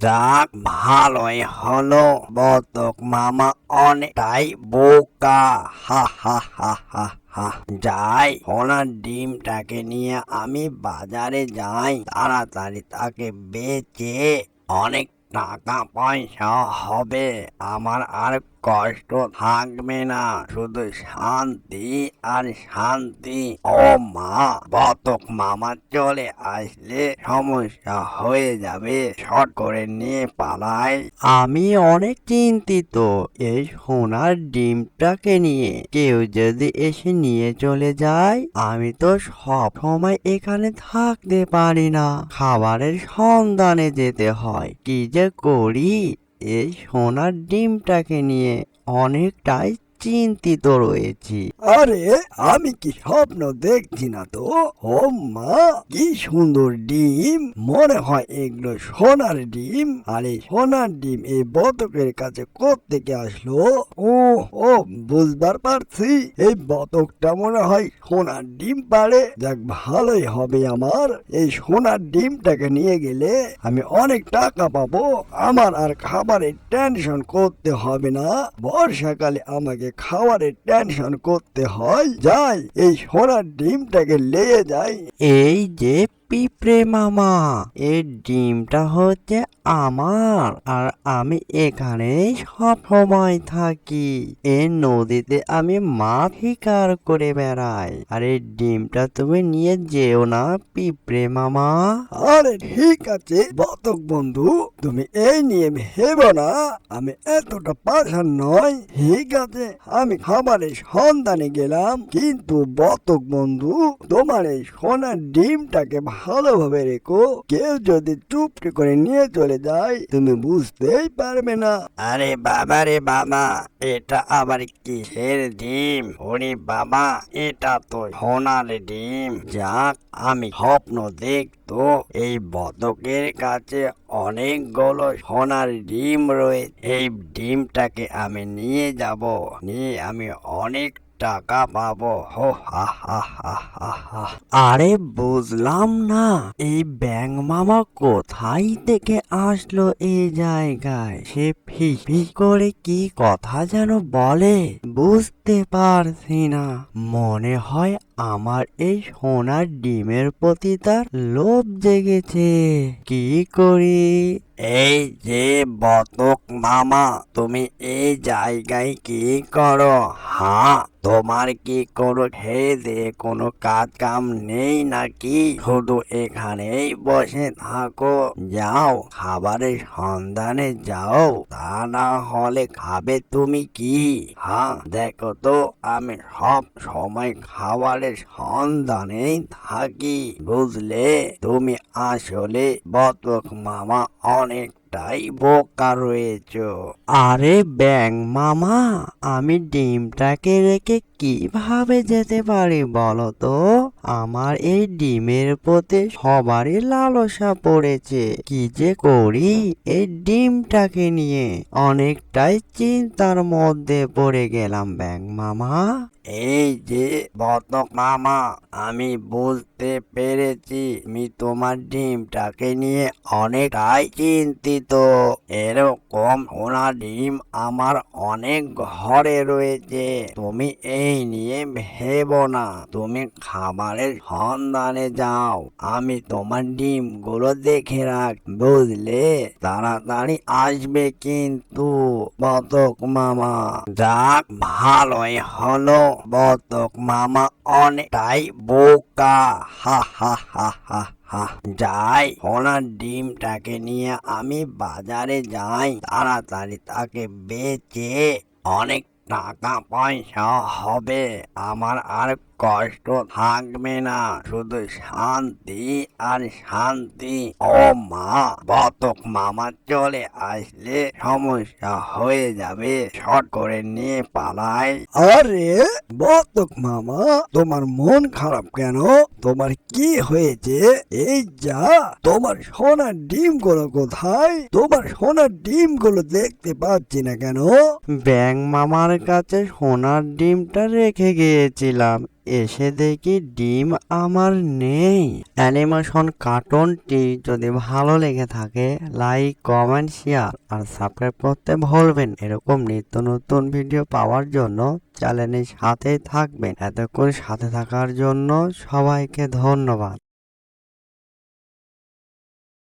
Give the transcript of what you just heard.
যাক, ভালোই হলো। বতক মামা অনেকটাই বোকা। হা হা হা হা হা। যাই, সোনার ডিমটাকে নিয়ে আমি বাজারে যাই, তাড়াতাড়ি তাকে বেচে অনেক টাকা পয়সা হবে। আমার আর কষ্ট থাকবে না, শুধু শান্তি আর শান্তি। ও মা, বতক মামা চলে আসলে সমস্যা হয়ে যাবে, শর্ট করে নিয়ে পালাই। আমি অনেক চিন্তিত এই সোনার ডিমটাকে নিয়ে। কেউ যদি এসে নিয়ে চলে যায়, আমি তো সব সময় এখানে থাকতে পারি না, খাবারের সন্ধানে যেতে হয়। কি যে করি, এই সোনার ডিমটাকে নিয়ে অনেকটাই চিন্তিত রয়েছি। আরে, আমি কি স্বপ্ন দেখছি না তো? ও মা, কি সুন্দর ডিম! মনে হয় এগুলো সোনার ডিম। আর এই সোনার ডিম এই বতকের কাছে কোত্থেকে আসলো? ও ও বুঝবার পারছি, এই বতকটা মনে হয় সোনার ডিম পাড়ে। যাক, ভালোই হবে আমার। এই সোনার ডিমটাকে নিয়ে গেলে আমি অনেক টাকা পাবো। আমার আর খাবারের টেনশন করতে হবে না। বর্ষাকালে আমাকে খাবারের টেনশন করতে হয়। যাই, এই সোনার ডিমটাকে নিয়ে যাই। এই যে পিঁপড়ে মামা, এই ডিমটা হচ্ছে আমার, আর আমি এখানে সব সময় থাকি। এই নদীতে আমি মাছ শিকার করে বেড়াই। আর এই ডিমটা তুমি নিয়ে যেও না পিঁপড়ে মামা। আরে ঠিক আছে বতক বন্ধু, তুমি এই নিয়ে ভেবো না, আমি এতটা পাষাণ নয়। ঠিক আছে, আমি খাবারের সন্ধানে গেলাম, কিন্তু বতক বন্ধু, তোমার এই সোনার ডিমটাকে ভালোভাবে রেখো। কেউ যদি চুপটি করে নিয়ে চলে যায়, তুমি বুঝতেই পারবে না। আরে বাবা রে বাবা, এটা আবার কিসের ডিম? ওরে বাবা, এটা তো সোনার ডিম। যাক, আমি স্বপ্ন দেখতো এই বতকের কাছে অনেকগুলো সোনার ডিম রয়েছে। এই ডিমটাকে আমি নিয়ে যাব, নিয়ে আমি অনেক টাকা পাবো। হো হা হা হা হা হা। আরে বুঝলাম না, এই ব্যাঙ মামা কোথায় থেকে আসলো এই জায়গায়? সে ফিস ফিস করে কি কথা যেন বলে, বুঝতে পারছি না। মনে হয় আমার এই সোনার ডিমের প্রতি তার লোভ জেগেছে। কি করি? এই যে বতক মামা, তুমি এই জায়গায় কি করো? হ্যাঁ, তোমার কি কোনো খেয়ে দিয়ে কোনো কাজ কাম নেই নাকি? শুধু এখানেই বসে থাকো। যাও, খাবারের সন্ধানে যাও, তা না হলে খাবে তুমি কি? হ্যাঁ, দেখো তো, আমি সব সময় খাবারের সন্ধানেই থাকি, বুঝলে? তুমি আসলে বতক মামা অনেকটাই বোকা রয়েছ। আরে ব্যাঙ মামা, আমি ডিমটাকে রেখে কিভাবে যেতে পারি বলো তো? আমার এই ডিমের প্রতি সবারই লালসা পড়েছে। কি যে করি এই ডিমটাকে নিয়ে? অনেকটাই চিন্তার মধ্যে পড়ে গেলাম ব্যাঙ মামা। এই যে বতক মামা, আমি বুঝতে পেরেছি তুমি তোমার ডিমটাকে নিয়ে অনেকটাই চিন্তিত। এরকম সোনা ডিম আমার অনেক ঘরে রয়েছে। তুমি এই নিয়ে ভেবো না, তুমি খাবারের সন্ধানে যাও। আমি তোমার ডিমগুলো দেখে রাখ, বুঝলে? তাড়াতাড়ি আসবে কিন্তু বতক মামা। যাক, ভালোই হলো। বতক মামা অনেকটাই বোকা। হা হা হা হা হা। যাই, সোনার ডিমটাকে নিয়ে আমি বাজারে যাই, তাড়াতাড়ি তাকে বেচে অনেক টাকা পয়সা হবে। আমার আর কষ্ট থাকবে না, শুধু শান্তি আর শান্তি। ও মা, বতক মামা চলে আসলে সমস্যা হয়ে যাবে, শর্ট করে নিয়ে পালাই। আরে বতক মামা, তোমার মন খারাপ কেন? তোমার কি হয়েছে? এই যা, তোমার সোনার ডিমগুলো কোথায়? তোমার সোনার ডিমগুলো দেখতে পাচ্ছি না কেন? ব্যাঙ মামার কাছে সোনার ডিমটা রেখে গিয়েছিলাম, এসে দেখি ডিম আমার নেই। অ্যানিমেশন কার্টুনটি যদি ভালো লেগে থাকে লাইক, কমেন্ট, শেয়ার আর সাবস্ক্রাইব করতে ভুলবেন। এরকম নিত্য নতুন ভিডিও পাওয়ার জন্য চ্যানেলের সাথেই থাকবেন। এতক্ষণ সাথে থাকার জন্য সবাইকে ধন্যবাদ।